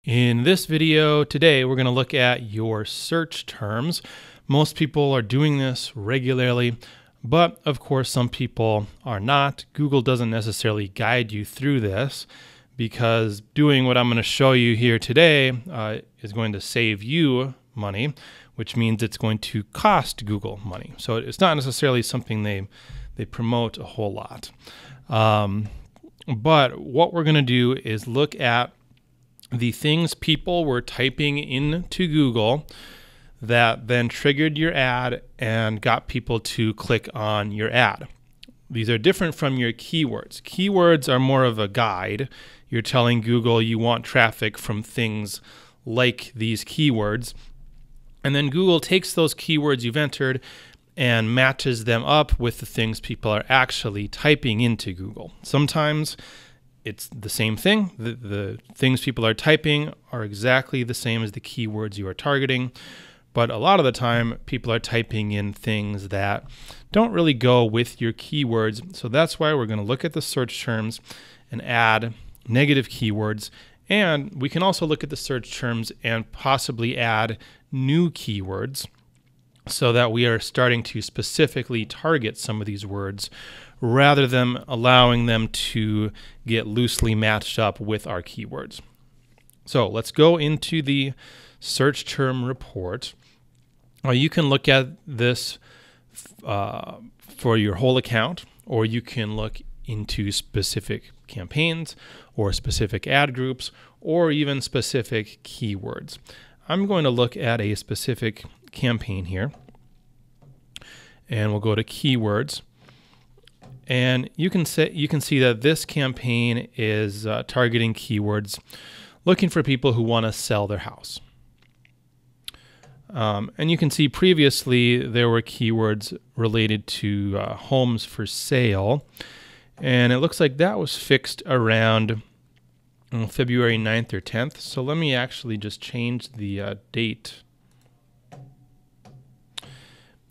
In this video today, we're going to look at your search terms. Most people are doing this regularly, but of course some people are not. Google doesn't necessarily guide you through this because doing what I'm going to show you here today is going to save you money, which means it's going to cost Google money. So it's not necessarily something they promote a whole lot. But what we're going to do is look at the things people were typing into Google that then triggered your ad and got people to click on your ad. These are different from your keywords. Keywords are more of a guide. You're telling Google you want traffic from things like these keywords. And then Google takes those keywords you've entered and matches them up with the things people are actually typing into Google. Sometimes it's the same thing. The things people are typing are exactly the same as the keywords you are targeting. But a lot of the time, people are typing in things that don't really go with your keywords. So that's why we're going to look at the search terms and add negative keywords. And we can also look at the search terms and possibly add new keywords so that we are starting to specifically target some of these words rather than allowing them to get loosely matched up with our keywords. So let's go into the search term report. You can look at this for your whole account, or you can look into specific campaigns or specific ad groups or even specific keywords. I'm going to look at a specific campaign here, and we'll go to keywords. And you can see that this campaign is targeting keywords looking for people who want to sell their house. And you can see previously there were keywords related to homes for sale. And it looks like that was fixed around February 9th or 10th. So let me actually just change the date.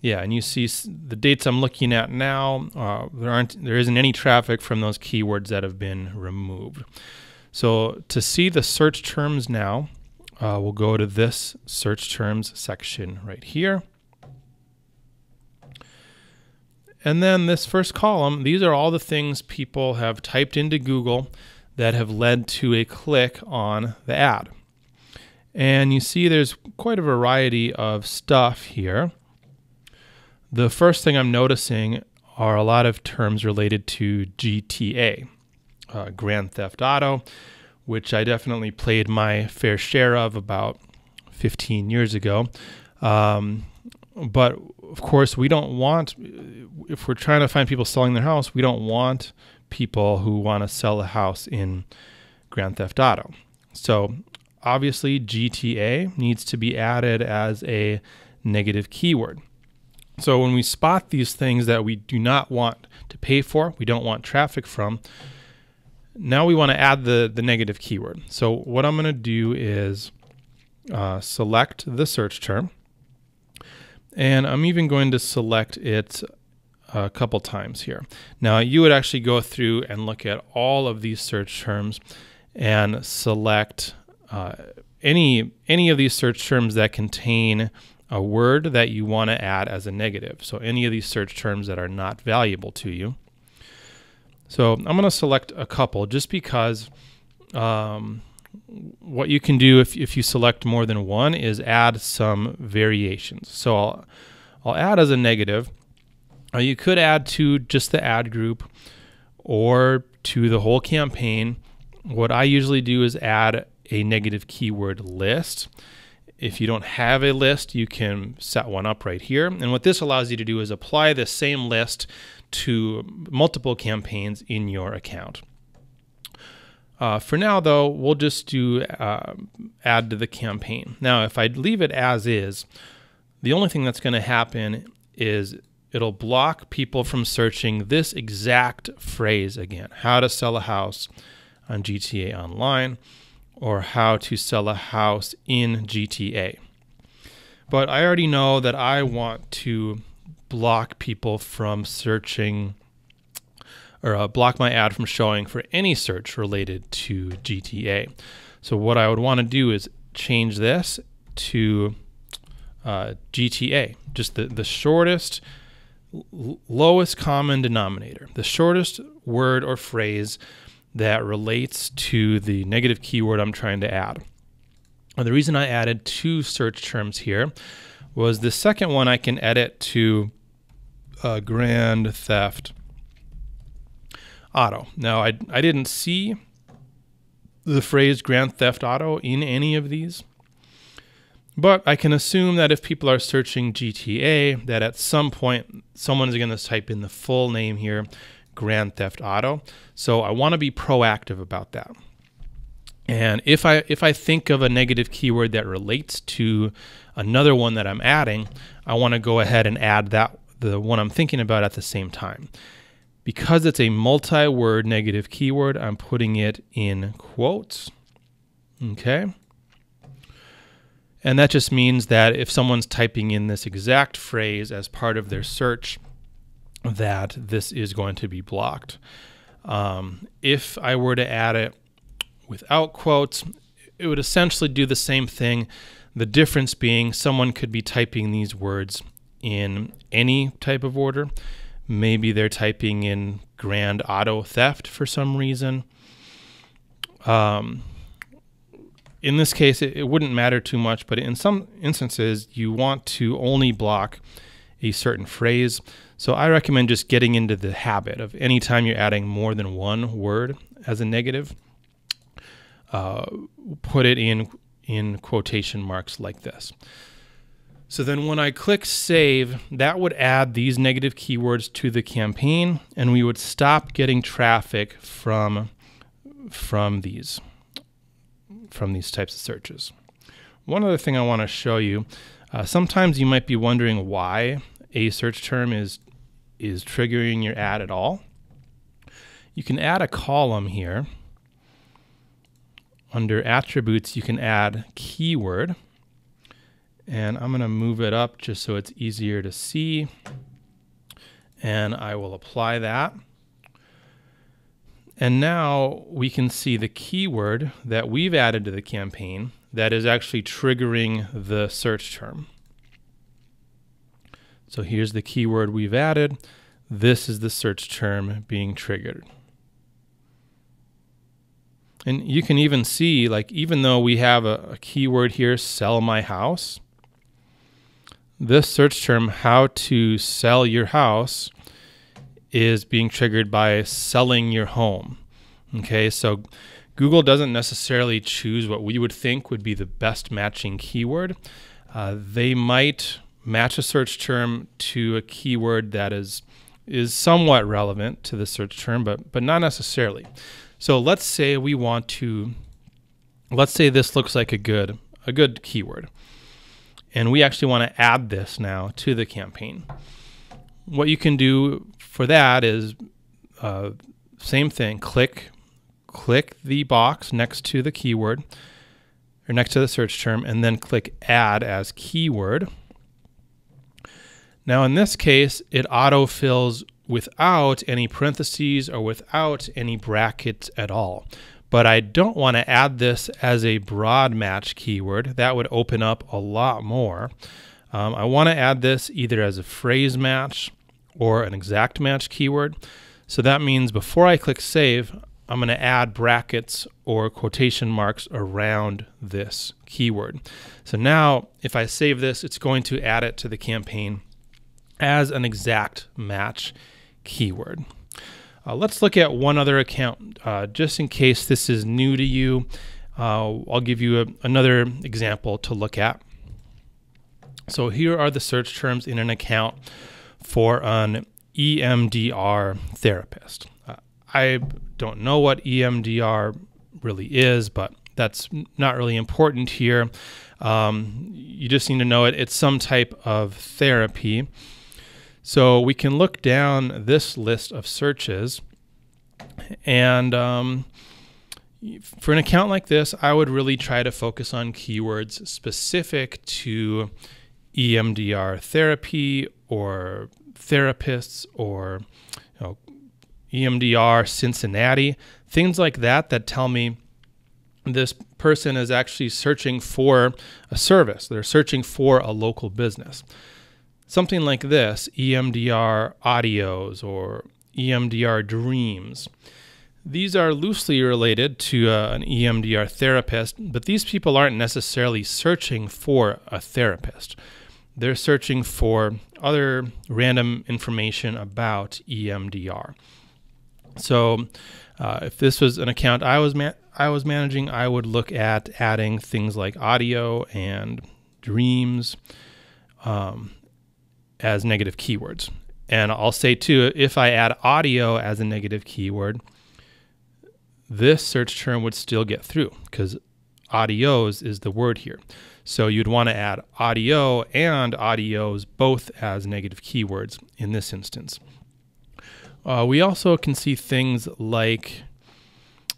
Yeah, and you see the dates I'm looking at now, there isn't any traffic from those keywords that have been removed. So to see the search terms now, we'll go to this search terms section right here. And then this first column, these are all the things people have typed into Google that have led to a click on the ad. And you see there's quite a variety of stuff here. The first thing I'm noticing are a lot of terms related to GTA, Grand Theft Auto, which I definitely played my fair share of about 15 years ago. But of course, we don't want, if we're trying to find people selling their house, we don't want people who want to sell a house in Grand Theft Auto. So obviously GTA needs to be added as a negative keyword. So when we spot these things that we do not want to pay for, we don't want traffic from, now we want to add the negative keyword. So what I'm going to do is select the search term, and I'm even going to select it a couple times here. Now you would actually go through and look at all of these search terms and select any of these search terms that contain a word that you want to add as a negative. So any of these search terms that are not valuable to you. So I'm going to select a couple just because what you can do if you select more than one is add some variations. So I'll add as a negative. You could add to just the ad group or to the whole campaign. What I usually do is add a negative keyword list. If you don't have a list, you can set one up right here. And what this allows you to do is apply the same list to multiple campaigns in your account. For now, though, we'll just do add to the campaign. Now, if I leave it as is, the only thing that's going to happen is it'll block people from searching this exact phrase again, how to sell a house on GTA Online, or how to sell a house in GTA. But I already know that I want to block people from searching, or block my ad from showing for any search related to GTA. So what I would want to do is change this to GTA, just the shortest, lowest common denominator, the shortest word or phrase that relates to the negative keyword I'm trying to add. And the reason I added 2 search terms here was the second one I can edit to Grand Theft Auto. Now, I didn't see the phrase Grand Theft Auto in any of these, but I can assume that if people are searching GTA, that at some point someone is going to type in the full name here, Grand Theft Auto. So I want to be proactive about that. And if I think of a negative keyword that relates to another one that I'm adding, I want to go ahead and add the one I'm thinking about at the same time. Because it's a multi-word negative keyword, I'm putting it in quotes. Okay. And that just means that if someone's typing in this exact phrase as part of their search, that this is going to be blocked. If I were to add it without quotes, it would essentially do the same thing. The difference being someone could be typing these words in any type of order. Maybe they're typing in Grand Auto Theft for some reason. In this case, it wouldn't matter too much, but in some instances, you want to only block a certain phrase. So I recommend just getting into the habit of anytime you're adding more than one word as a negative, put it in quotation marks like this. So then when I click save, that would add these negative keywords to the campaign, and we would stop getting traffic from these types of searches. One other thing I want to show you, sometimes you might be wondering why a search term is triggering your ad at all. You can add a column here. Under attributes, you can add keyword. And I'm going to move it up just so it's easier to see. And I will apply that. And now we can see the keyword that we've added to the campaign that is actually triggering the search term. So here's the keyword we've added. This is the search term being triggered. And you can even see, like, even though we have a keyword here, sell my house, this search term, how to sell your house, is being triggered by selling your home. Okay, so Google doesn't necessarily choose what we would think would be the best matching keyword. They might match a search term to a keyword that is somewhat relevant to the search term, but not necessarily. So let's say this looks like a good keyword, and we actually want to add this now to the campaign. What you can do for that is same thing. Click the box next to the keyword or next to the search term, and then click add as keyword. Now in this case, it autofills without any parentheses or without any brackets at all. But I don't want to add this as a broad match keyword. That would open up a lot more. I want to add this either as a phrase match or an exact match keyword. So that means before I click save, I'm going to add brackets or quotation marks around this keyword. So now if I save this, it's going to add it to the campaign as an exact match keyword. Let's look at one other account, just in case this is new to you. I'll give you another example to look at. So here are the search terms in an account for an EMDR therapist. I don't know what EMDR really is, but that's not really important here. You just need to know it. It's some type of therapy. So we can look down this list of searches, and for an account like this, I would really try to focus on keywords specific to EMDR therapy or therapists or EMDR Cincinnati, things like that tell me this person is actually searching for a service. They're searching for a local business. Something like this, EMDR audios or EMDR dreams. These are loosely related to an EMDR therapist, but these people aren't necessarily searching for a therapist. They're searching for other random information about EMDR. So if this was an account I was managing, I would look at adding things like audio and dreams as negative keywords. And I'll say too, if I add audio as a negative keyword, this search term would still get through because audios is the word here. So you'd want to add audio and audios both as negative keywords in this instance. We also can see things like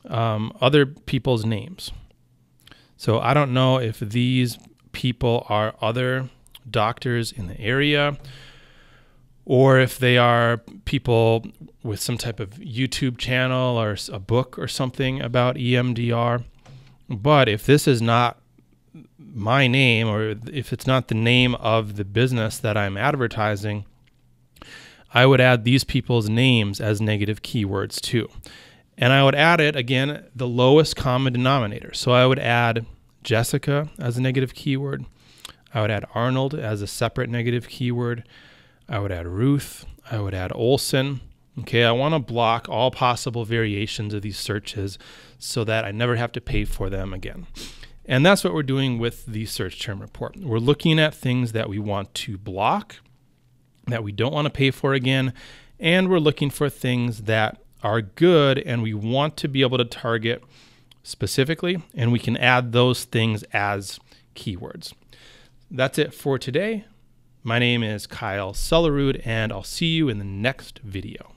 other people's names. So I don't know if these people are other doctors in the area or if they are people with some type of YouTube channel or a book or something about EMDR. But if this is not my name, or if it's not the name of the business that I'm advertising, I would add these people's names as negative keywords too. And I would add it, again, the lowest common denominator. So I would add Jessica as a negative keyword. I would add Arnold as a separate negative keyword. I would add Ruth. I would add Olson. Okay, I want to block all possible variations of these searches so that I never have to pay for them again. And that's what we're doing with the search term report. We're looking at things that we want to block, that we don't want to pay for again, and we're looking for things that are good and we want to be able to target specifically, and we can add those things as keywords. That's it for today. My name is Kyle Sellerud, and I'll see you in the next video.